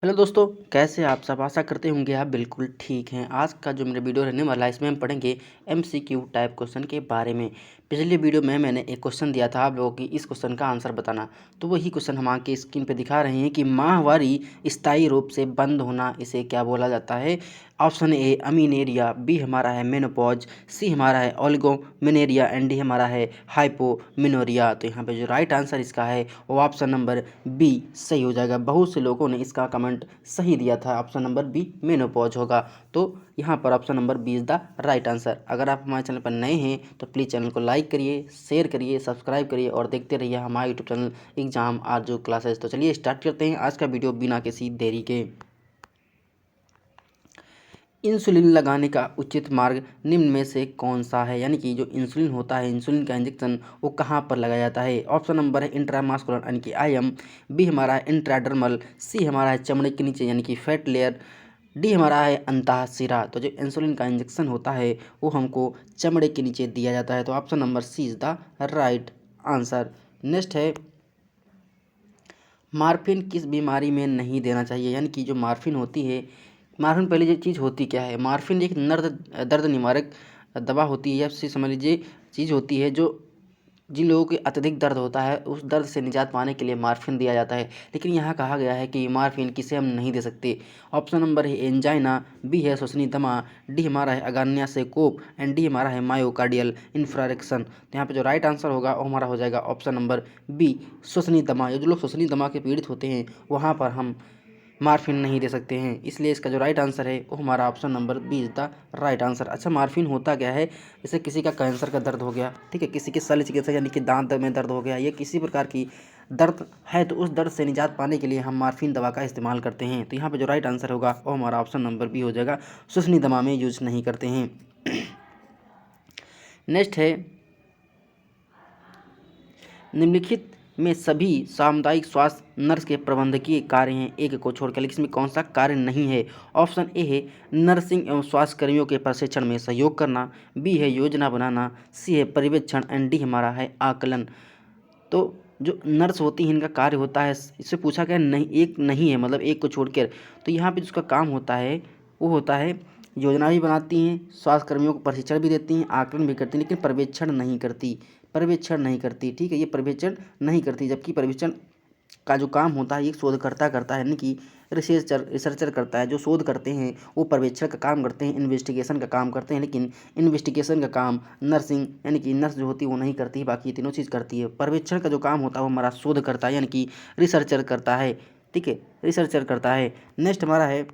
Hello दोस्तों, कैसे आप सब? आशा करते होंगे आप बिल्कुल ठीक हैं। आज का जो मेरा वीडियो रहने वाला है इसमें हम पढ़ेंगे एमसीक्यू टाइप क्वेश्चन के बारे में। पिछले वीडियो में मैंने एक क्वेश्चन दिया था आप लोगों की इस क्वेश्चन का आंसर बताना। तो वही क्वेश्चन हम आगे स्क्रीन पे दिखा रहे हैं कि माहवारी स्थायी रूप से बंद होना इसे क्या बोला जाता है। ऑप्शन ए अमीनेरिया, बी हमारा है मेनोपॉज, सी हमारा है ओलिगोमेनेरिया एंड डी हमारा है हाइपोमेनोरिया। तो यहाँ पे जो राइट आंसर इसका है वो ऑप्शन नंबर बी सही हो जाएगा। बहुत से लोगों ने इसका कमेंट सही दिया था, ऑप्शन नंबर बी मेनोपॉज होगा। तो यहाँ पर option number B is the right answer. अगर आप हमारे चैनल पर नए हैं तो प्लीज़ चैनल को लाइक करिए, शेयर करिए, सब्सक्राइब करिए और देखते रहिए हमारा यूट्यूब चैनल एग्जाम आज जो क्लासेस। तो चलिए स्टार्ट करते हैं आज का वीडियो बिना किसी देरी के। इंसुलिन लगाने का उचित मार्ग निम्न में से कौन सा है? यानी कि जो इंसुलिन होता है, इंसुलिन का इंजेक्शन वो कहाँ पर लगाया जाता है? ऑप्शन नंबर है इंट्रामास्कुलर यानी कि आईएम, बी हमारा है इंट्राडर्मल, सी हमारा है चमड़े के नीचे यानी कि फैट लेयर, डी हमारा है अंतःशिरा। तो जो इंसुलिन का इंजेक्शन होता है वो हमको चमड़े के नीचे दिया जाता है। तो option number C is the right answer. Next है मार्फिन किस बीमारी में नहीं देना चाहिए? यानी कि जो मार्फिन होती है, मार्फिन पहले ये चीज़ होती क्या है? मार्फिन एक दर्द निवारक दवा होती है, या फिर समझ लीजिए चीज़ होती है जो जिन लोगों को अत्यधिक दर्द होता है उस दर्द से निजात पाने के लिए मार्फिन दिया जाता है। लेकिन यहाँ कहा गया है कि मार्फिन किसे हम नहीं दे सकते। ऑप्शन नंबर है एंजाइना, बी है श्वसनी दमा, डी हमारा है अगान्या से कोप एंड डी हमारा है मायोकार्डियल इन्फ्रारेक्शन। तो यहाँ पे जो राइट आंसर होगा वो हमारा हो जाएगा ऑप्शन नंबर बी श्वसनी दमा। ये जो लोग श्वसनी दमा के पीड़ित होते हैं वहाँ पर हम मार्फिन नहीं दे सकते हैं, इसलिए इसका जो राइट आंसर है वो हमारा option number B is the right answer. अच्छा, मार्फिन होता क्या है? जैसे किसी का कैंसर का दर्द हो गया, ठीक है, किसी की शल्य चिकित्सा यानी कि दांत में दर्द हो गया, या किसी प्रकार की दर्द है तो उस दर्द से निजात पाने के लिए हम मार्फिन दवा का इस्तेमाल करते हैं। तो यहाँ पे जो राइट आंसर होगा वो हमारा ऑप्शन नंबर बी हो जाएगा, श्वसनी दमा में यूज नहीं करते हैं। नेक्स्ट है निम्नलिखित में सभी सामुदायिक स्वास्थ्य नर्स के प्रबंधकीय कार्य हैं एक को छोड़कर, लेकिन इसमें कौन सा कार्य नहीं है? ऑप्शन ए है नर्सिंग एवं स्वास्थ्य कर्मियों के प्रशिक्षण में सहयोग करना, बी है योजना बनाना, सी है पर्यवेक्षण एंड डी हमारा है आकलन। तो जो नर्स होती है इनका कार्य होता है, इससे पूछा गया नहीं, एक नहीं है, मतलब एक को छोड़कर। तो यहाँ पे जिसका काम होता है वो होता है योजना भी बनाती हैं, स्वास्थ्य कर्मियों को प्रशिक्षण भी देती हैं, आकलन भी करती हैं, लेकिन पर्यवेक्षण नहीं करती। पर्यवेक्षण नहीं करती, ठीक है, ये पर्यवेक्षण नहीं करती। जबकि पर्यवेक्षण का जो काम होता है एक शोधकर्ता करता है, यानी कि रिसर्चर करता है। जो शोध करते हैं वो पर्यवेक्षण का काम करते हैं, इन्वेस्टिगेशन का काम करते हैं, लेकिन इन्वेस्टिगेशन का काम नर्सिंग यानी कि नर्स जो होती है वो नहीं करती, बाकी तीनों चीज़ करती है। पर्यवेक्षण का जो काम होता है वो हमारा शोध करता है, यानी कि रिसर्चर करता है, ठीक है, रिसर्चर करता है। नेक्स्ट हमारा है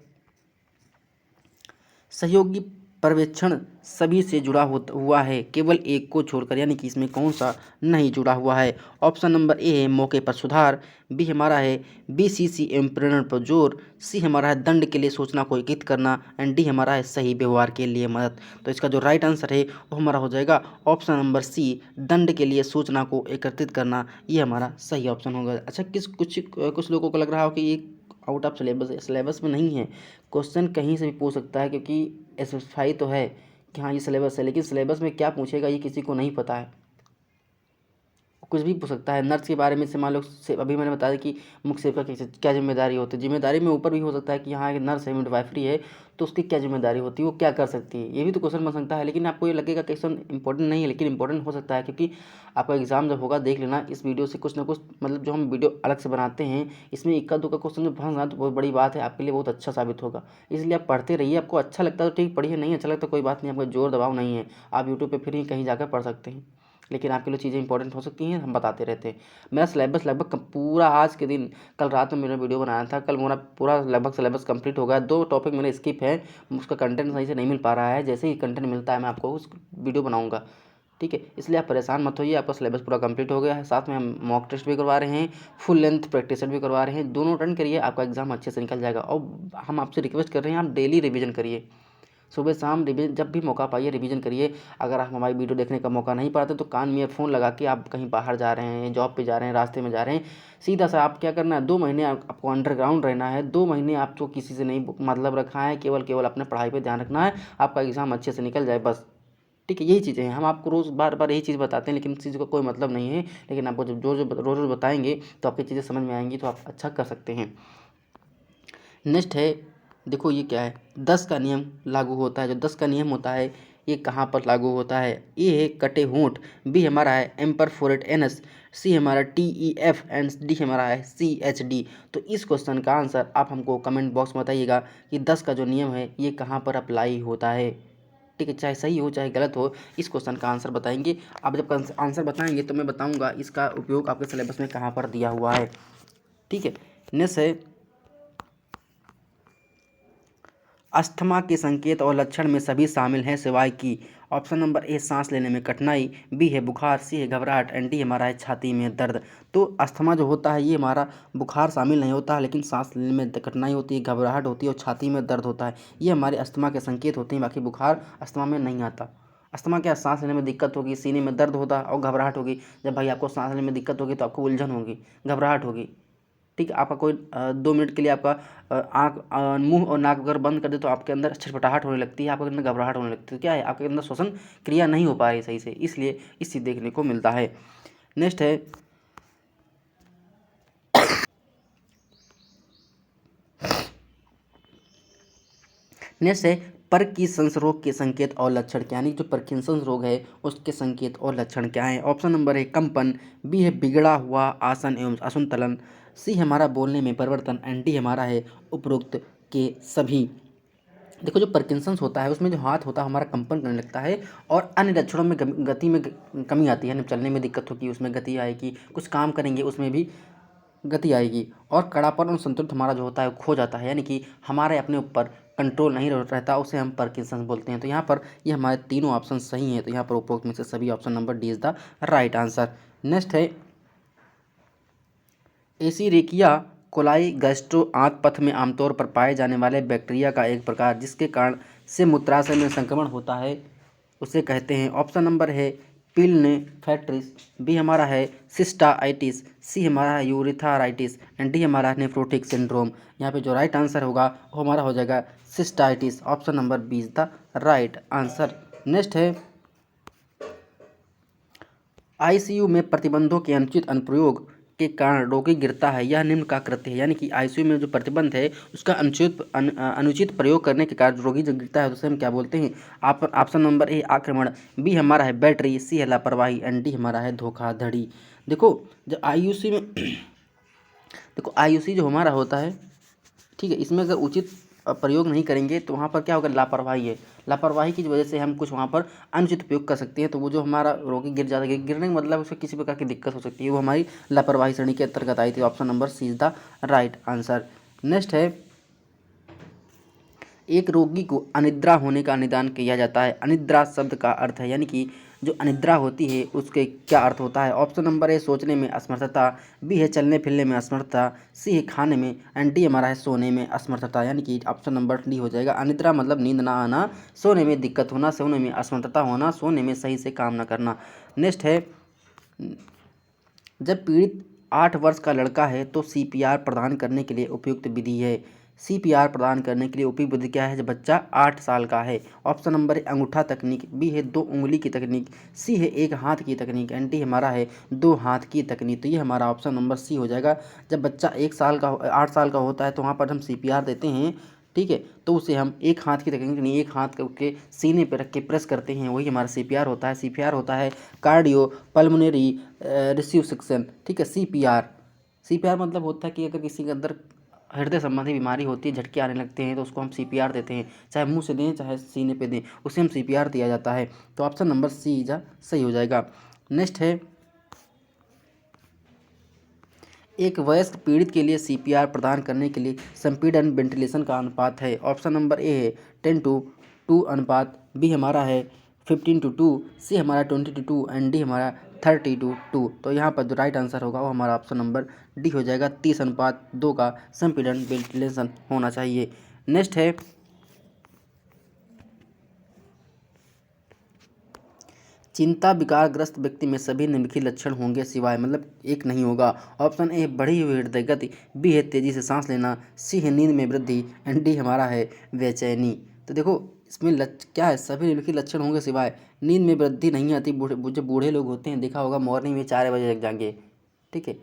सहयोगी पर्यवेक्षण सभी से जुड़ा हुआ है केवल एक को छोड़कर, यानी कि इसमें कौन सा नहीं जुड़ा हुआ है? ऑप्शन नंबर ए है मौके पर सुधार, बी हमारा है बीसीसी एवं प्रेरण पर जोर, सी हमारा है दंड के लिए सूचना को एकत्रित करना एंड डी हमारा है सही व्यवहार के लिए मदद। तो इसका जो राइट आंसर है वो हमारा हो जाएगा ऑप्शन नंबर सी, दंड के लिए सूचना को एकत्रित करना, ये हमारा सही ऑप्शन होगा। अच्छा, कुछ लोगों को लग रहा हो कि ये आउट ऑफ सिलेबस में नहीं है, क्वेश्चन कहीं से भी पूछ सकता है, क्योंकि स्पेसिफाई तो है कि हाँ ये सिलेबस है, लेकिन सिलेबस में क्या पूछेगा ये किसी को नहीं पता है, कुछ भी पूछ सकता है। नर्स के बारे में से मान लो अभी मैंने बताया कि मुख्य सेवक की क्या जिम्मेदारी होती है, जिम्मेदारी में ऊपर भी हो सकता है कि हाँ एक नर्स है, मिडवाइफरी है, तो उसकी क्या जिम्मेदारी होती है, वो क्या कर सकती है, ये भी तो क्वेश्चन बन सकता है। लेकिन आपको ये लगेगा क्वेश्चन इंपॉर्टेंट नहीं है, लेकिन इंपॉर्टेंट हो सकता है, क्योंकि आपका एग्जाम जब होगा देख लेना इस वीडियो से कुछ ना कुछ, मतलब जो हम वीडियो अलग से बनाते हैं इसमें इक्का दुक्का क्वेश्चन जो फंस तो बहुत बड़ी बात है, आपके लिए बहुत अच्छा साबित होगा। इसलिए आप पढ़ते रहिए, आपको अच्छा लगता है तो ठीक पढ़िए, नहीं अच्छा लगता कोई बात नहीं, आपका जोर दबाव नहीं है, आप यूट्यूब पर फिर ही कहीं जाकर पढ़ सकते हैं। लेकिन आपके लिए चीज़ें इंपॉर्टेंट हो सकती हैं, हम बताते रहते हैं। मेरा सिलेबस लगभग पूरा आज के दिन, कल रात में मैंने वीडियो बनाया था, कल मेरा पूरा लगभग सिलेबस कंप्लीट हो गया। 2 टॉपिक मेरे स्किप है, उसका कंटेंट सही से नहीं मिल पा रहा है, जैसे ही कंटेंट मिलता है मैं आपको उस वीडियो बनाऊंगा, ठीक है। इसलिए आप परेशान मत होइए, आपका सिलेबस पूरा कंप्लीट हो गया है। साथ में हम मॉक टेस्ट भी करवा रहे हैं, फुल लेंथ प्रैक्टिस सेट भी करवा रहे हैं, दोनों अटेंड करिए, आपका एग्जाम अच्छे से निकल जाएगा। और हम आपसे रिक्वेस्ट कर रहे हैं आप डेली रिविजन करिए, सुबह शाम रिवीजन, जब भी मौका पाइए रिवीजन करिए। अगर आप हमारी वीडियो देखने का मौका नहीं पाते तो कान में ईयरफोन लगा के आप कहीं बाहर जा रहे हैं, जॉब पे जा रहे हैं, रास्ते में जा रहे हैं, सीधा सा आप क्या करना है, 2 महीने आपको अंडरग्राउंड रहना है, 2 महीने आपको किसी से नहीं मतलब रखा है, केवल केवल अपने पढ़ाई पर ध्यान रखना है, आपका एग्ज़ाम अच्छे से निकल जाए बस, ठीक है। यही चीज़ें हैं, हम आपको रोज़ बार बार यही चीज़ बताते हैं, लेकिन इस चीज़ का कोई मतलब नहीं है। लेकिन आपको जब रोज़ रोज़ बताएंगे तो आपकी चीज़ें समझ में आएंगी, तो आप अच्छा कर सकते हैं। नेक्स्ट है, देखो ये क्या है, 10 का नियम लागू होता है। जो 10 का नियम होता है ये कहाँ पर लागू होता है? ए है कटे होंठ, बी हमारा है एम्पर फोरेट एनस, सी हमारा TEF एंड डी हमारा है CHD। तो इस क्वेश्चन का आंसर आप हमको कमेंट बॉक्स में बताइएगा कि 10 का जो नियम है ये कहाँ पर अप्लाई होता है। ठीक है, चाहे सही हो चाहे गलत हो, इस क्वेश्चन का आंसर बताएंगे। आप जब आंसर बताएंगे तो मैं बताऊंगा इसका उपयोग आपके सिलेबस में कहाँ पर दिया हुआ है। ठीक है, नेक्स्ट है, अस्थमा के संकेत और लक्षण में सभी शामिल हैं सिवाय की। ऑप्शन नंबर ए सांस लेने में कठिनाई, बी है बुखार, सी है घबराहट एंड डी हमारा है छाती में दर्द। तो अस्थमा जो होता है ये हमारा बुखार शामिल नहीं होता है, लेकिन सांस लेने में कठिनाई होती है, घबराहट होती है और छाती में दर्द होता है। ये हमारे अस्थमा के संकेत होते हैं, बाकी बुखार अस्थमा में नहीं आता। अस्थमा क्या, सांस लेने में दिक्कत होगी, सीने में दर्द होता और घबराहट होगी। जब भाई आपको सांस लेने में दिक्कत होगी तो आपको उलझन होगी, घबराहट होगी। ठीक है, आपका कोई 2 मिनट के लिए आपका आँख मुंह और नाक अगर बंद कर दे तो आपके अंदर छटपटाहट होने लगती है, आपके अंदर घबराहट होने लगती है। तो क्या है, आपके अंदर श्वसन क्रिया नहीं हो पा रही सही से, इसलिए इस चीज़ देखने को मिलता है। नेक्स्ट है, नेक्स्ट है परकिंसंस रोग के संकेत और लक्षण क्या, यानी जो परकिंसंस रोग है उसके संकेत और लक्षण क्या है? ऑप्शन नंबर है कंपन, बी है बिगड़ा हुआ आसन एवं असंतुलन, सी हमारा बोलने में परिवर्तन एंड डी हमारा है उपरोक्त के सभी। देखो जो परकिंसंस होता है उसमें जो हाथ होता है हमारा कंपन करने लगता है और अन्य लक्षणों में गति में कमी आती है, यानी चलने में दिक्कत होगी उसमें गति आएगी, कुछ काम करेंगे उसमें भी गति आएगी, और कड़ापन और संतुलित हमारा जो होता है वो खो जाता है, यानी कि हमारे अपने ऊपर कंट्रोल नहीं रहता, उसे हम पार्किंसंस बोलते हैं। तो यहाँ पर ये हमारे तीनों ऑप्शन सही हैं, तो यहाँ पर उपरोक्त में से सभी option number D is the right answer. Next है, एसीरेकिया कोलाई गैस्ट्रो आंत पथ में आमतौर पर पाए जाने वाले बैक्टीरिया का एक प्रकार जिसके कारण से मूत्राशय में संक्रमण होता है उसे कहते हैं। ऑप्शन नंबर है पिलनेफ्राइटिस, बी हमारा है सिस्टाइटिस, सी हमारा है यूरिथाराइटिस एंड डी हमारा है नेफ्रोटिक सिंड्रोम। यहाँ पे जो राइट आंसर होगा वो हमारा हो जाएगा cystitis. Option number B is the right answer. Next है, आईसीयू में प्रतिबंधों के अनुचित अनुप्रयोग के कारण रोगी गिरता है, यह निम्न का कृत्य है, यानी कि आईसीयू में जो प्रतिबंध है उसका अनुचित प्रयोग करने के कारण रोगी जब गिरता है तो उसे हम क्या बोलते हैं? आप ऑप्शन नंबर ए आक्रमण, बी हमारा है बैटरी, सी है लापरवाही एंड डी हमारा है धोखाधड़ी। देखो जब आईयूसी में देखो आईयूसी जो हमारा होता है, ठीक है, इसमें अगर उचित प्रयोग नहीं करेंगे तो वहाँ पर क्या होगा, लापरवाही है। लापरवाही की वजह से हम कुछ वहाँ पर अनुचित उपयोग कर सकते हैं, तो वो जो हमारा रोगी गिर जाता है, गिरने का मतलब उसको किसी प्रकार की दिक्कत हो सकती है, वो हमारी लापरवाही श्रेणी के अंतर्गत आई थी। Option number C is the right answer. Next है, एक रोगी को अनिद्रा होने का निदान किया जाता है। अनिद्रा शब्द का अर्थ है, यानी कि जो अनिद्रा होती है उसके क्या अर्थ होता है? ऑप्शन नंबर ए सोचने में असमर्थता, बी है चलने फिरने में असमर्थता, सी है खाने में एंड डी हमारा है सोने में असमर्थता। यानी कि ऑप्शन नंबर डी हो जाएगा। अनिद्रा मतलब नींद ना आना, सोने में दिक्कत होना, सोने में असमर्थता होना, सोने में सही से काम ना करना। नेक्स्ट है, जब पीड़ित 8 वर्ष का लड़का है तो CPR प्रदान करने के लिए उपयुक्त विधि है। CPR प्रदान करने के लिए उपयुक्त विधि क्या है जब बच्चा 8 साल का है? ऑप्शन नंबर है अंगूठा तकनीक, बी है 2 उंगली की तकनीक, सी है 1 हाथ की तकनीक एंड डी हमारा है 2 हाथ की तकनीक। तो ये हमारा ऑप्शन नंबर सी हो जाएगा। जब बच्चा 8 साल का होता है तो वहाँ पर हम CPR देते हैं, ठीक है, तो उसे हम 1 हाथ की तकनीक नहीं, 1 हाथ के सीने पे रख के प्रेस करते हैं, वही हमारा CPR होता है। CPR होता है कार्डियो पल्मोनरी रिसक्शन, ठीक है। CPR मतलब होता है कि अगर किसी के अंदर हृदय संबंधी बीमारी होती है, झटके आने लगते हैं तो उसको हम CPR देते हैं, चाहे मुंह से दें चाहे सीने पे दें, उसे हम CPR दिया जाता है। तो ऑप्शन नंबर सी जा सही हो जाएगा। नेक्स्ट है, एक वयस्क पीड़ित के लिए CPR प्रदान करने के लिए संपीड़न वेंटिलेशन का अनुपात है। ऑप्शन नंबर ए है 10:2 अनुपात, बी हमारा है 15:2, सी हमारा 20:2 एंड डी हमारा 30:2। तो यहाँ पर जो राइट आंसर होगा वो हमारा ऑप्शन नंबर डी हो जाएगा। 30:2 का संपीड़न वेंटिलेशन होना चाहिए। नेक्स्ट है, चिंता विकारग्रस्त व्यक्ति में सभी निम्नलिखित लक्षण होंगे सिवाय, मतलब एक नहीं होगा। ऑप्शन ए बढ़ी हुई हृदय गति, बी है तेजी से सांस लेना, सी है नींद में वृद्धि एंड डी हमारा है बेचैनी। तो देखो इसमें क्या है, सभी निम्नलिखित लक्षण होंगे सिवाय नींद में वृद्धि नहीं आती। जो बूढ़े लोग होते हैं देखा होगा मॉर्निंग में 4 बजे जग जाएंगे, ठीक है,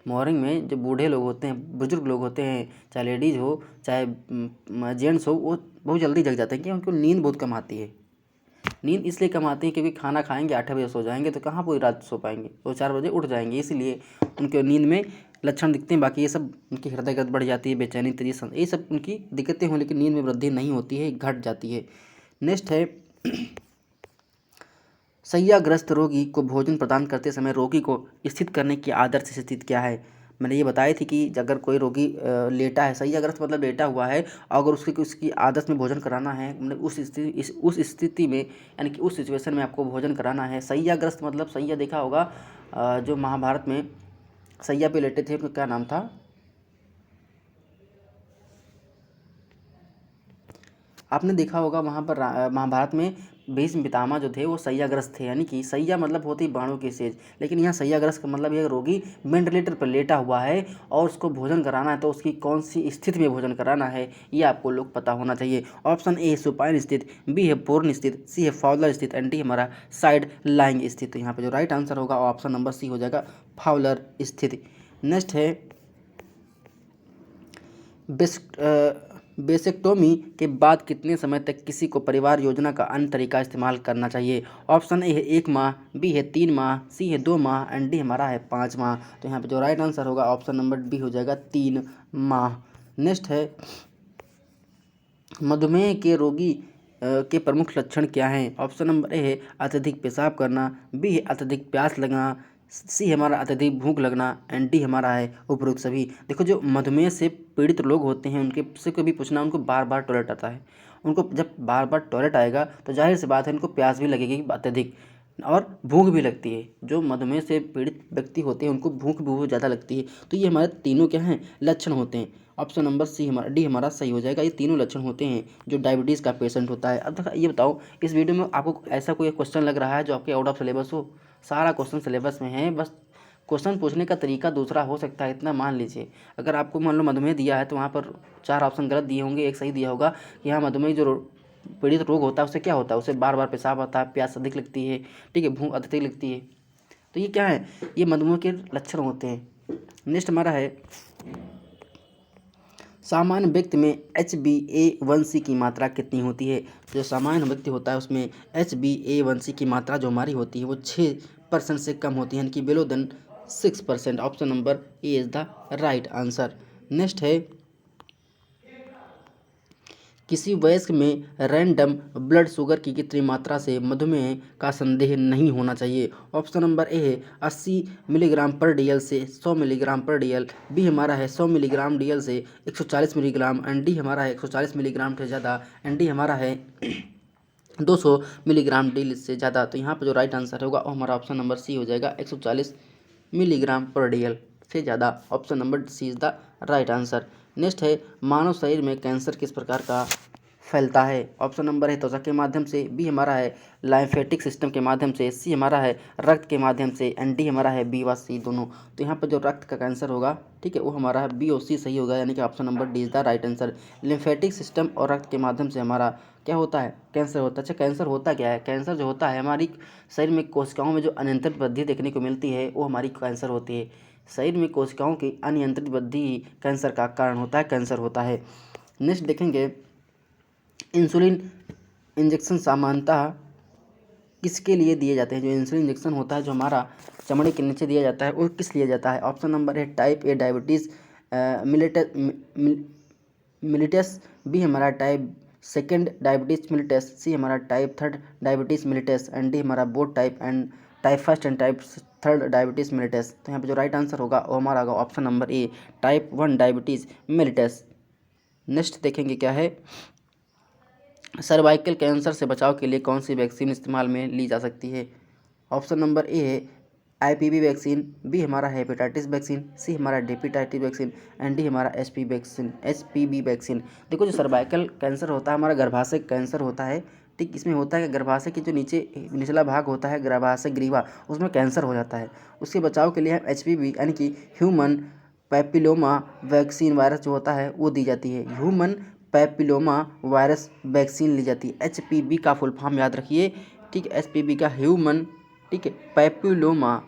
मॉर्निंग में जो बूढ़े लोग होते हैं, बुजुर्ग लोग होते हैं, चाहे लेडीज़ हो चाहे जेंट्स हो, वो बहुत जल्दी जग जाते हैं, क्योंकि उनको नींद बहुत कम आती है। नींद इसलिए कम आती है क्योंकि खाना खाएंगे 8 बजे सो जाएंगे तो कहाँ पूरी रात सो पाएंगे, तो 4 बजे उठ जाएंगे, इसलिए उनके नींद में लक्षण दिखते हैं। बाकी ये सब उनकी हृदय गति बढ़ जाती है, बेचैनी, तेजी, ये सब उनकी दिक्कतें हों, लेकिन नींद में वृद्धि नहीं होती है, घट जाती है। नेक्स्ट है शैय्याग्रस्त रोगी को भोजन प्रदान करते समय रोगी को स्थित करने की आदर्श स्थिति क्या है। मैंने ये बताई थी कि अगर कोई रोगी लेटा है, शैय्याग्रस्त मतलब लेटा हुआ है, अगर उसकी आदत में भोजन कराना है, मतलब उस स्थिति में, यानी कि उस सिचुएशन में आपको भोजन कराना है। शैय्याग्रस्त मतलब शैय्या देखा होगा, जो महाभारत में शैय्या पे लेटे थे, उनका क्या नाम था, आपने देखा होगा वहाँ पर महाभारत में भीष्म पितामह जो थे वो शैय्याग्रस्त थे, यानी कि शैय्या मतलब होती है बाणों की सेज, लेकिन यहाँ शैय्याग्रस्त का मतलब ये रोगी वेंटिलेटर पर लेटा हुआ है और उसको भोजन कराना है, तो उसकी कौन सी स्थिति में भोजन कराना है ये आपको लोग पता होना चाहिए। ऑप्शन ए है सुपाइन स्थित, बी है पूर्ण स्थित, सी है फाउलर स्थित, एंड डी हमारा साइड लाइंग स्थित। तो यहाँ पर जो राइट आंसर होगा ऑप्शन नंबर सी हो जाएगा, फाउलर स्थिति। नेक्स्ट है बेसेक्टोमी के बाद कितने समय तक किसी को परिवार योजना का अन्य तरीका इस्तेमाल करना चाहिए। ऑप्शन ए है 1 माह, बी है 3 माह, सी है 2 माह, एंड डी हमारा है 5 माह। तो यहाँ पे जो राइट आंसर होगा ऑप्शन नंबर बी हो जाएगा 3 माह। नेक्स्ट है मधुमेह के रोगी के प्रमुख लक्षण क्या हैं। ऑप्शन नंबर ए है अत्यधिक पेशाब करना, बी है अत्यधिक प्यास लगना, सी हमारा अत्यधिक भूख लगना, एंड डी हमारा है उपरोक्त सभी। देखो जो मधुमेह से पीड़ित लोग होते हैं उनके से कभी पूछना, उनको बार बार टॉयलेट आता है, उनको जब बार बार टॉयलेट आएगा तो जाहिर सी बात है उनको प्यास भी लगेगी अत्यधिक, और भूख भी लगती है। जो मधुमेह से पीड़ित व्यक्ति होते हैं उनको भूख भी बहुत ज़्यादा लगती है। तो ये हमारे तीनों क्या हैं, लक्षण होते हैं। ऑप्शन नंबर सी हमारा डी हमारा सही हो जाएगा। ये तीनों लक्षण होते हैं जो डायबिटीज़ का पेशेंट होता है। अब ये बताओ, इस वीडियो में आपको ऐसा कोई क्वेश्चन लग रहा है जो आपके आउट ऑफ सिलेबस हो? सारा क्वेश्चन सिलेबस में है, बस क्वेश्चन पूछने का तरीका दूसरा हो सकता है, इतना मान लीजिए। अगर आपको मान लो मधुमेह दिया है तो वहाँ पर 4 ऑप्शन गलत दिए होंगे, एक सही दिया होगा कि हाँ मधुमेह जो पीड़ित रोग होता है उससे क्या होता है, उसे बार बार पेशाब आता है, प्यास अधिक लगती है, ठीक है, भूख अधिक लगती है। तो ये क्या है, ये मधुमेह के लक्षण होते हैं। नेक्स्ट हमारा है सामान्य व्यक्ति में HbA1c की मात्रा कितनी होती है। जो सामान्य व्यक्ति होता है उसमें HbA1c की मात्रा जो हमारी होती है वो 6% से कम होती है, यानी कि below than 6%। Option number A is the right answer. Next है किसी वयस्क में रैंडम ब्लड शुगर की कितनी मात्रा से मधुमेह का संदेह नहीं होना चाहिए। ऑप्शन नंबर ए है 80 मिलीग्राम पर DL से 100 मिलीग्राम पर DL, बी हमारा है 100 मिलीग्राम DL से 140 मिलीग्राम, एंड डी हमारा है 140 मिलीग्राम से ज़्यादा, एंड डी हमारा है 200 मिलीग्राम DL से ज़्यादा। तो यहाँ पर जो राइट आंसर होगा वो हमारा ऑप्शन नंबर सी हो जाएगा, 140 मिलीग्राम पर DL से ज़्यादा। Option number C is the right answer. Next है मानव शरीर में कैंसर किस प्रकार का फैलता है। ऑप्शन नंबर है त्वचा के माध्यम से, बी हमारा है लाइम्फेटिक सिस्टम के माध्यम से, सी हमारा है रक्त के माध्यम से, एंड डी हमारा है बी व सी दोनों। तो यहाँ पर जो रक्त का कैंसर होगा, ठीक है, वो हमारा है बी और सी सही होगा, यानी कि option number D is the right answer. Lymphatic system और रक्त के माध्यम से हमारा क्या होता है, कैंसर होता है। अच्छा कैंसर होता क्या है, कैंसर जो होता है हमारी शरीर में कोशिकाओं में जो अनियंत्रित वृद्धि देखने को मिलती है वो हमारी कैंसर होती है। शरीर में कोशिकाओं की अनियंत्रित वृद्धि ही कैंसर का कारण होता है, कैंसर होता है। नेक्स्ट देखेंगे इंसुलिन इंजेक्शन सामान्यतः किसके लिए दिए जाते हैं। जो इंसुलिन इंजेक्शन होता है जो हमारा चमड़े के नीचे दिया जाता है वो किस लिए जाता है। ऑप्शन नंबर है type A diabetes mellitus, B हमारा type second diabetes mellitus, C हमारा type third diabetes mellitus, and D हमारा both type and type first and type third diabetes mellitus. तो यहाँ पे जो राइट आंसर होगा वो हमारा होगा ऑप्शन नंबर ए टाइप 1 डायबिटीज़ मिलिटस। नेक्स्ट देखेंगे क्या है, सर्वाइकल कैंसर से बचाव के लिए कौन सी वैक्सीन इस्तेमाल में ली जा सकती है। ऑप्शन नंबर ए है IPV वैक्सीन, बी हमारा हेपेटाइटिस वैक्सीन, सी हमारा हेपेटाइटिस वैक्सीन, एंड डी हमारा HPV वैक्सीन। देखो जो सर्वाइकल कैंसर होता है हमारा गर्भाशय कैंसर होता है, ठीक। इसमें होता है कि गर्भाशय की जो निचला भाग होता है गर्भाशय ग्रीवा, उसमें कैंसर हो जाता है। उसके बचाव के लिए हम HPV यानी कि ह्यूमन पैपिलोमा वैक्सीन वायरस जो होता है वो दी जाती है। ह्यूमन पैपिलोमा वायरस वैक्सीन ली जाती है। HPV का फुल फॉर्म याद रखिए, ठीक है, HPV का ह्यूमन, ठीक है, पैपिलोमा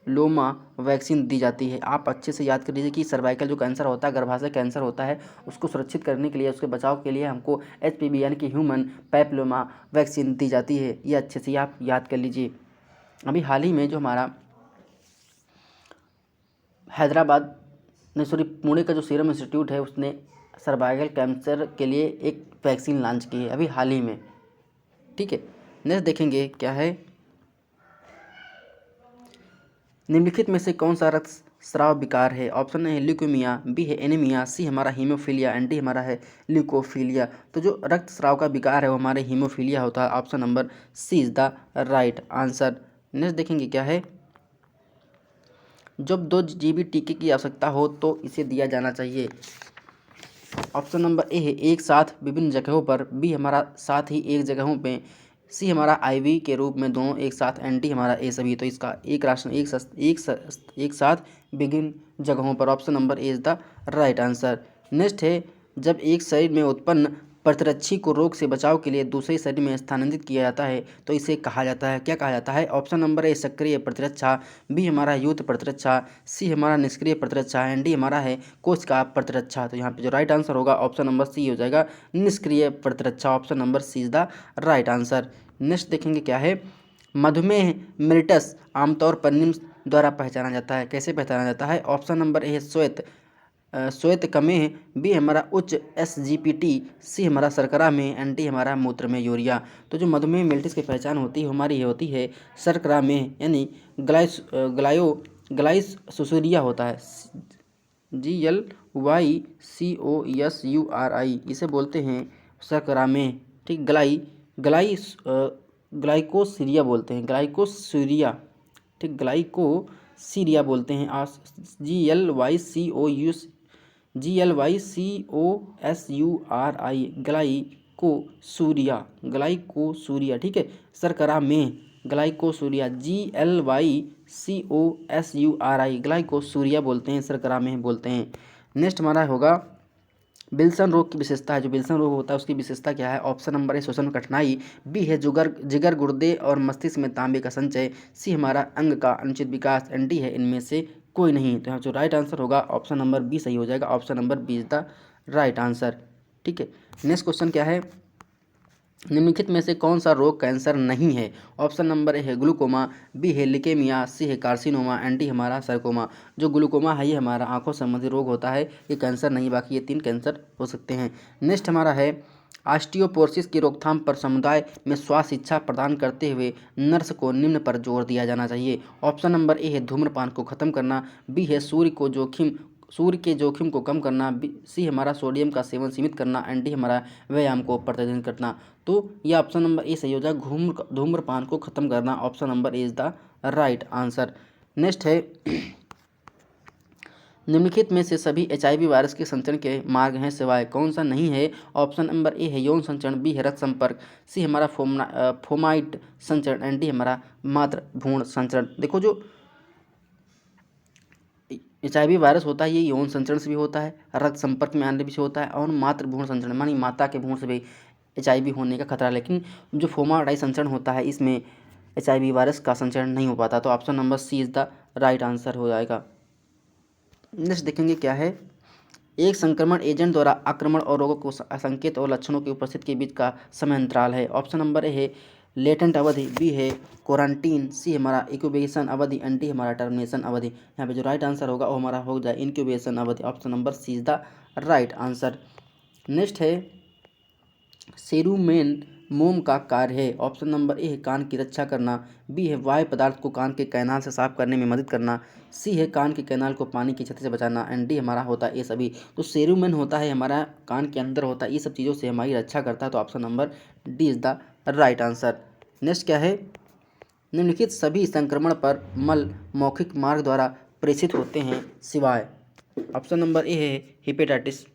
लोमा वैक्सीन दी जाती है। आप अच्छे से याद कर लीजिए कि सर्वाइकल जो कैंसर होता है, गर्भाशय कैंसर होता है, उसको सुरक्षित करने के लिए, उसके बचाव के लिए हमको HPV यानी कि ह्यूमन पैपिलोमा वैक्सीन दी जाती है। ये अच्छे से आप याद कर लीजिए। अभी हाल ही में जो हमारा हैदराबाद नहीं सॉरी पुणे का जो सीरम इंस्टीट्यूट है, उसने सर्वाइकल कैंसर के लिए एक वैक्सीन लॉन्च की है अभी हाल ही में। ठीक है, नेक्स्ट देखेंगे क्या है, निम्नलिखित में से कौन सा रक्तस्राव विकार है। ऑप्शन है ल्यूकेमिया, बी है एनीमिया, सी हमारा हीमोफीलिया, एंड डी हमारा है ल्यूकोफीलिया। तो जो रक्तस्राव का विकार है वो हमारे हीमोफीलिया होता है। Option number C is the right answer. Next देखेंगे क्या है, जब 2 GB टीके की आवश्यकता हो तो इसे दिया जाना चाहिए। ऑप्शन नंबर ए है एक साथ विभिन्न जगहों पर, बी हमारा साथ ही एक जगहों पे, सी हमारा IV के रूप में दोनों एक साथ, एंड डी हमारा ए सभी। तो इसका एक साथ विभिन्न जगहों पर, option number A is the right answer. Next है, जब एक शरीर में उत्पन्न प्रतिरक्षी को रोग से बचाव के लिए दूसरे शरीर में स्थानांतरित किया जाता है तो इसे कहा जाता है, क्या कहा जाता है। ऑप्शन नंबर ए सक्रिय प्रतिरक्षा, बी हमारा युद्ध प्रतिरक्षा, सी हमारा निष्क्रिय प्रतिरक्षा, एंड डी हमारा है कोशिका प्रतिरक्षा। तो यहाँ पे जो राइट आंसर होगा ऑप्शन नंबर सी हो जाएगा, निष्क्रिय प्रतिरक्षा। Option number C is the right answer. Next देखेंगे क्या है, मधुमेह मेलिटस आमतौर पर निम्न द्वारा पहचाना जाता है, कैसे पहचाना जाता है। ऑप्शन नंबर ए है श्वेत कमेह, बी हमारा उच्च SGPT, सी हमारा शर्करा में, एंड डी हमारा मूत्र में यूरिया। तो जो मधुमेह मेलिटस की पहचान होती है हमारी ये होती है शर्करा में, यानी ग्लाइसोसूरिया होता है, GLYCOSURI इसे बोलते हैं शर्करा में। ठीक, ग्लाइकोसीरिया बोलते हैं, ग्लाइकोसीरिया। ठीक, ग्लाइकोसीरिया बोलते हैं। GLYCOSURI glycosuria. ठीक है, शर्करा में ग्लाइकोसूरिया, GLYCOSURI ग्लाइकोसूरिया बोलते हैं, शर्करा में बोलते हैं। नेक्स्ट हमारा होगा विल्सन रोग की विशेषता है। जो विल्सन रोग होता है उसकी विशेषता क्या है। ऑप्शन नंबर ए श्वसन में कठिनाई, बी है जिगर गुर्दे और मस्तिष्क में तांबे का संचय, सी हमारा अंग का अनुचित विकास, एंड डी है इनमें से कोई नहीं। तो यहाँ जो राइट आंसर होगा ऑप्शन नंबर बी सही हो जाएगा। Option number B is the right answer. ठीक है, नेक्स्ट क्वेश्चन क्या है, निम्नलिखित में से कौन सा रोग कैंसर नहीं है। ऑप्शन नंबर ए है ग्लूकोमा, बी है लिकेमिया, सी है कार्सिनोमा, एंड डी हमारा सर्कोमा। जो ग्लूकोमा है ये हमारा आंखों संबंधी रोग होता है, ये कैंसर नहीं, बाकी ये 3 कैंसर हो सकते हैं। नेक्स्ट हमारा है ऑस्टियोपोरोसिस की रोकथाम पर समुदाय में स्वास्थ्य शिक्षा प्रदान करते हुए नर्स को निम्न पर जोर दिया जाना चाहिए। ऑप्शन नंबर ए है धूम्रपान को खत्म करना, बी है सूर्य के जोखिम को कम करना, सी हमारा सोडियम का सेवन सीमित करना, एंड डी हमारा व्यायाम को प्रतिदिन करना। तो यह ऑप्शन नंबर ए सही हो जाएगा, धूम्रपान को खत्म करना। Option number A is the right answer. Next है, निम्नलिखित में से सभी HIV वायरस के संचरण के मार्ग हैं सिवाय कौन सा नहीं है। ऑप्शन नंबर ए है यौन संचरण, बी है रक्त संपर्क, सी हमारा फोमाइट संचरण, एंड डी हमारा मातृ भ्रूण संचरण। देखो जो HIV वायरस होता है ये यौन संचरण से भी होता है, रक्त संपर्क में आने से होता है, और मातृ भ्रूण संचरण मानी माता के भ्रूण से भी HIV होने का खतरा। लेकिन जो फोमाटाइट संचरण होता है इसमें HIV वायरस का संचरण नहीं हो पाता। तो option number C is the right answer हो जाएगा। नेक्स्ट देखेंगे क्या है, एक संक्रमण एजेंट द्वारा आक्रमण और रोगों को संकेत और लक्षणों की उपस्थिति के बीच का समय अंतराल है। ऑप्शन नंबर ए है लेटेंट अवधि, बी है क्वारंटीन, सी हमारा इंक्यूबेशन अवधि, एंड डी हमारा टर्मिनेशन अवधि। यहाँ पे जो राइट आंसर होगा वो हमारा हो जाए इंक्यूबेशन अवधि। Option number C is the right answer. Next है सेरुमेन मोम का कार्य है। ऑप्शन नंबर ए है कान की रक्षा करना, बी है वायु पदार्थ को कान के कैनाल से साफ करने में मदद करना, सी है कान के कैनाल को पानी की क्षति से बचाना, एंड डी हमारा होता है ये सभी। तो सेरुमेन होता है हमारा कान के अंदर होता है, ये सब चीज़ों से हमारी रक्षा करता है। तो option number D is the right answer. Next क्या है, निम्नलिखित सभी संक्रमण पर मल मौखिक मार्ग द्वारा प्रेषित होते हैं सिवाय। ऑप्शन नंबर ए है हेपेटाइटिस।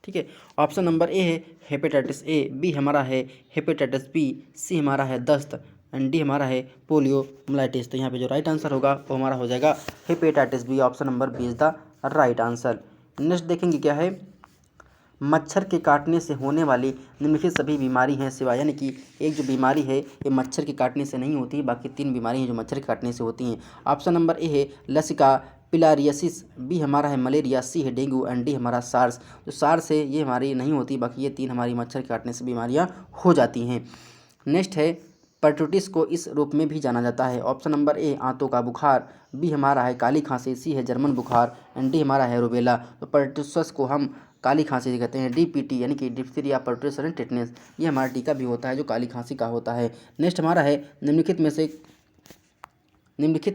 ठीक है, ऑप्शन नंबर ए है हेपेटाइटिस ए, बी हमारा है हेपेटाइटिस बी, सी हमारा है दस्त, एंड डी हमारा है पोलियोमाइलिटिस। तो यहाँ पे जो राइट आंसर होगा वो हमारा हो जाएगा hepatitis B. Option number B is the right answer. Next देखेंगे क्या है, मच्छर के काटने से होने वाली निम्नलिखित सभी बीमारी हैं सिवाय, यानी कि एक जो बीमारी है ये मच्छर के काटने से नहीं होती, बाकी 3 बीमारी हैं जो मच्छर के काटने से होती हैं। ऑप्शन नंबर ए है लसिका पिलारियसिस, बी हमारा है मलेरिया, सी है डेंगू एंड डी हमारा सार्स। तो सार्स है ये हमारी नहीं होती, बाकी ये 3 हमारी मच्छर के काटने से बीमारियाँ हो जाती हैं। नेक्स्ट है पर्टूटिस को इस रूप में भी जाना जाता है। ऑप्शन नंबर ए आंतों का बुखार, बी हमारा है काली खांसी, सी है जर्मन बुखार एंड डी हमारा है रूबेला। तो पर्टूटिस को हम काली खांसी कहते हैं। डीपीटी यानी कि डिप्थीरिया पर्टूटिस टेटनेस, ये हमारा टीका भी होता है जो काली खांसी का होता है। नेक्स्ट हमारा है निम्नलिखित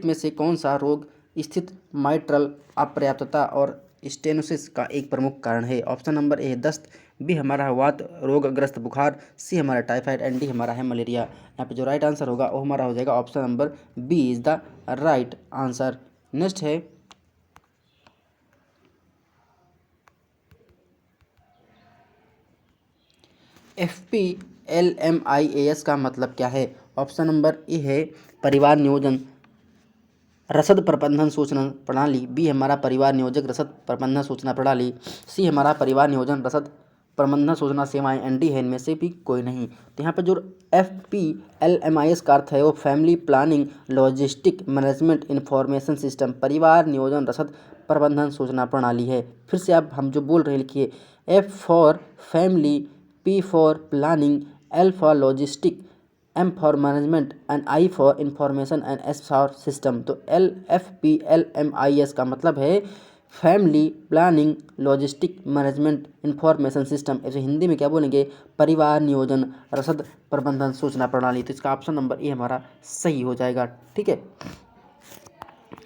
में से कौन सा रोग स्थित माइट्रल अपर्याप्तता और स्टेनोसिस का एक प्रमुख कारण है। ऑप्शन नंबर ए दस्त, बी हमारा है वात रोगग्रस्त बुखार, सी हमारा टाइफाइड एंड डी हमारा है मलेरिया। यहाँ पे जो राइट आंसर होगा वो हमारा हो जाएगा option number B is the right answer. Next है FPLMIAS का मतलब क्या है। ऑप्शन नंबर ए है परिवार नियोजन रसद प्रबंधन सूचना प्रणाली, बी हमारा परिवार नियोजक रसद प्रबंधन सूचना प्रणाली, सी हमारा परिवार नियोजन रसद प्रबंधन सूचना सेवाएं एंड डी है इनमें से भी कोई नहीं। तो यहाँ पे जो FPLMIS का अर्थ है वो family planning logistic management information system, परिवार नियोजन रसद प्रबंधन सूचना प्रणाली है। फिर से आप हम जो बोल रहे हैं लिखिए, F for family, P for planning, L for logistic, M for management and I for information and S for system. तो FPLMIS का मतलब है family planning logistic management information system. ऐसे हिंदी में क्या बोलेंगे, परिवार नियोजन रसद प्रबंधन सूचना प्रणाली। तो इसका ऑप्शन नंबर ए हमारा सही हो जाएगा। ठीक है।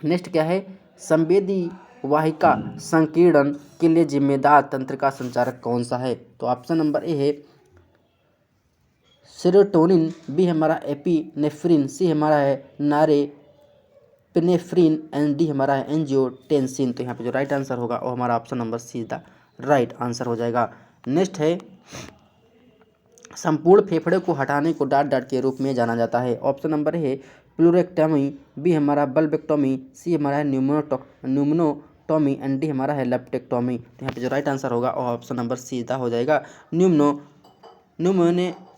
नेक्स्ट क्या है, संवेदी वाहिका संकीर्णन के लिए जिम्मेदार तंत्र का संचारक कौन सा है। तो ऑप्शन नंबर ए है सेरोटोनिन, बी हमारा एपिनेफ्रिन, सी हमारा है नॉरेपिनेफ्रिन एंड डी हमारा है एंजियोटेंसिन। तो यहाँ पे जो राइट आंसर होगा वो हमारा option number see the right answer हो जाएगा। नेक्स्ट है संपूर्ण फेफड़े को हटाने को डाट के रूप में जाना जाता है। ऑप्शन नंबर है प्लूरेक्टमी, बी हमारा बल्बेक्टोमी, सी हमारा है न्यूमोनोटॉमी एंड डी हमारा है लेप्टेक्टोमी। तो यहाँ पे जो राइट आंसर होगा वो ऑप्शन नंबर सी दा हो जाएगा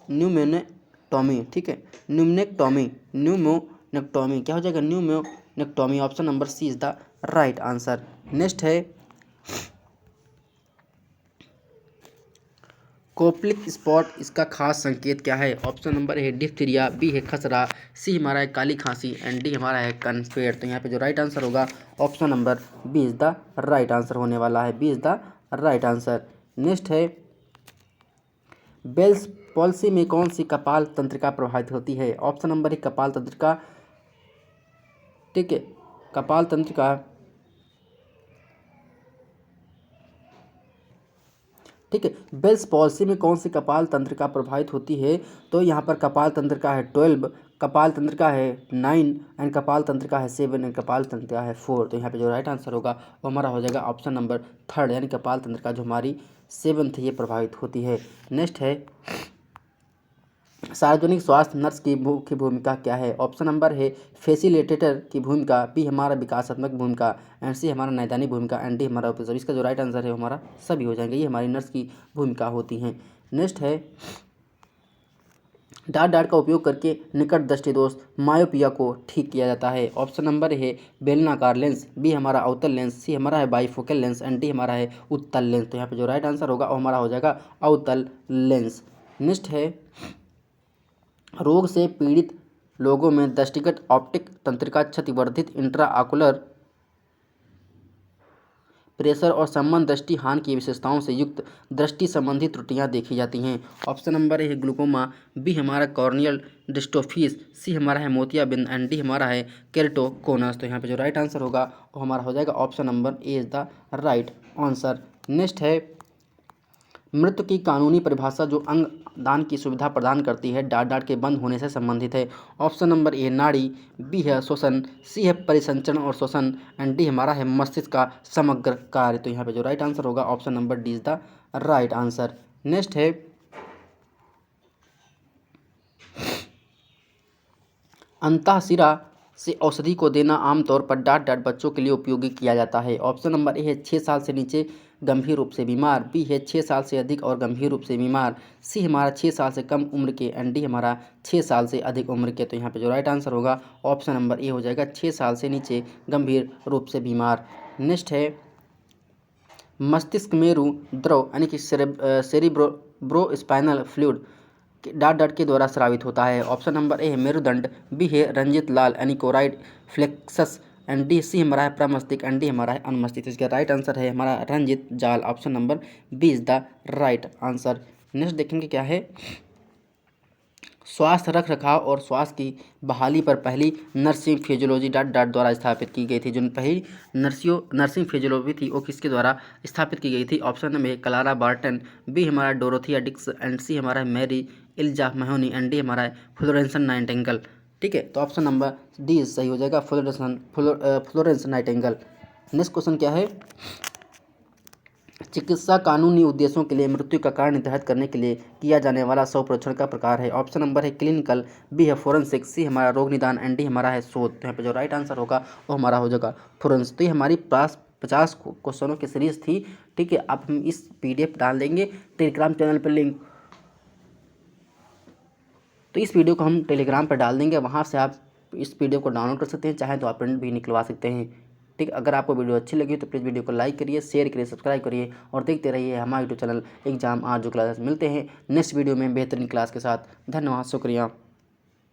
न्यूमोनेक्टोमी। ठीक है, न्यूमोनेक्टोमी क्या हो जाएगा, pneumonectomy. Option number C is the right answer. Next है कोप्लिक स्पॉट, इसका खास संकेत क्या है। ऑप्शन नंबर है डिप्थीरिया, बी है खसरा, सी हमारा है काली खांसी एंड डी हमारा है कन्फेड। तो यहाँ पे जो राइट आंसर होगा option number B is the right answer होने वाला है, B is the right answer. Next है बेल्स पॉलिसी में कौन सी कपाल तंत्रिका प्रभावित होती है। ऑप्शन नंबर है कपाल तंत्रिका, ठीक है, कपाल तंत्रिका, ठीक है। बेल्स पॉलिसी में कौन सी कपाल तंत्रिका प्रभावित होती है। तो यहाँ पर कपाल तंत्रिका है 12, कपाल तंत्रिका है 9 एंड कपाल तंत्रिका है 7 एंड कपाल तंत्रिका है 4। तो यहाँ पे जो राइट आंसर होगा वो हमारा हो जाएगा ऑप्शन नंबर 3 यानी कपाल तंत्रिका जो हमारी 7th ये प्रभावित होती है। नेक्स्ट है सार्वजनिक स्वास्थ्य नर्स की मुख्य भूमिका क्या है। ऑप्शन नंबर है फैसिलिटेटर की भूमिका, बी हमारा विकासात्मक भूमिका एंड सी हमारा नैदानिक भूमिका एंड डी हमारा ऑफिसर। इसका जो राइट आंसर है हमारा सभी हो जाएंगे, ये हमारी नर्स की भूमिका होती हैं। नेक्स्ट है डाट का उपयोग करके निकट दृष्टि दोष मायोपिया को ठीक किया जाता है। ऑप्शन नंबर है बेलनाकार लेंस, बी हमारा अवतल लेंस, सी हमारा है बाईफोकल लेंस एंड डी हमारा है उत्तल लेंस। तो यहाँ पे जो राइट आंसर होगा वो हमारा हो जाएगा अवतल लेंस। नेक्स्ट है रोग से पीड़ित लोगों में दृष्टिगत ऑप्टिक तंत्रिका क्षतिवर्धित इंट्रा आकुलर प्रेशर और संबंध दृष्टि हानि की विशेषताओं से युक्त दृष्टि संबंधी त्रुटियां देखी जाती हैं। ऑप्शन नंबर है ग्लूकोमा, बी हमारा कॉर्नियल डिस्ट्रोफीज, सी हमारा है मोतियाबिंद एंड डी हमारा है केरेटोकोनस। तो यहाँ पे जो राइट आंसर होगा वो हमारा हो जाएगा option number A is the right answer. Next है मृत्यु की कानूनी परिभाषा जो अंग दान की सुविधा प्रदान करती है डाट के बंद होने से संबंधित है। ऑप्शन नंबर ए नाड़ी, बी है श्वसन, सी है परिसंचरण और श्वसन एंड डी हमारा है मस्तिष्क का समग्र कार्य। तो यहाँ पे जो राइट आंसर होगा option number D is the right answer. Next है अंतःशिरा से औषधि को देना आमतौर पर डाँट बच्चों के लिए उपयोगी किया जाता है। ऑप्शन नंबर ए है 6 साल से नीचे गंभीर रूप से बीमार, बी है 6 साल से अधिक और गंभीर रूप से बीमार, सी हमारा 6 साल से कम उम्र के एंड डी हमारा 6 साल से अधिक उम्र के। तो यहाँ पे जो राइट आंसर होगा ऑप्शन नंबर ए हो जाएगा 6 साल से नीचे गंभीर रूप से बीमार। नेक्स्ट है मस्तिष्क मेरु द्रव यानी कि सेरिब्रोस्पाइनल फ्लूइड डाट के द्वारा स्रावित होता है। ऑप्शन नंबर ए है मेरुदंड, बी है रंजित लाल यानी choroid plexus and D C हमारा है प्रमस्तिष्क एंड डी हमारा है अनुमस्तिष्क। इसका राइट आंसर है हमारा रंजित जाल। Option number B is the right answer. Next देखेंगे क्या है स्वास्थ्य रख रखाव और स्वास्थ्य की बहाली पर पहली नर्सिंग फिजियोलॉजी द्वारा स्थापित की गई थी। जो पहली नर्सिंग फिजियोलॉजी थी वो किसके द्वारा स्थापित की गई थी। Option number A Clara Barton, B हमारा डोरोथिया डिक्स एंड सी हमारा है Mary Eliza Mahoney and D हमारा है फ्लोरेंस नाइटिंगेल। ठीक है, तो ऑप्शन नंबर डी सही हो जाएगा फ्लोरेंस नाइटिंगेल। नेक्स्ट क्वेश्चन क्या है चिकित्सा कानूनी उद्देश्यों के लिए मृत्यु का कारण निर्धारित करने के लिए किया जाने वाला शव परीक्षण का प्रकार है। ऑप्शन नंबर है क्लिनिकल, बी है फोरेंसिक, सी हमारा रोग निदान एंड डी हमारा है शोध। तो यहाँ पे जो राइट आंसर होगा वो हमारा हो जाएगा फोरेंसिक। तो ये हमारी पास 50 क्वेश्चनों की सीरीज थी। ठीक है, अब हम इस PDF डाल देंगे टेलीग्राम चैनल पर लिंक, तो इस वीडियो को हम टेलीग्राम पर डाल देंगे, वहाँ से आप इस PDF को डाउनलोड कर सकते हैं, चाहे तो आप प्रिंट भी निकलवा सकते हैं। ठीक, अगर आपको वीडियो अच्छी लगी तो प्लीज़ वीडियो को लाइक करिए, शेयर करिए, सब्सक्राइब करिए और देखते रहिए हमारा यूट्यूब चैनल एग्जाम आज जो क्लासेस। मिलते हैं नेक्स्ट वीडियो में बेहतरीन क्लास के साथ। धन्यवाद, शुक्रिया।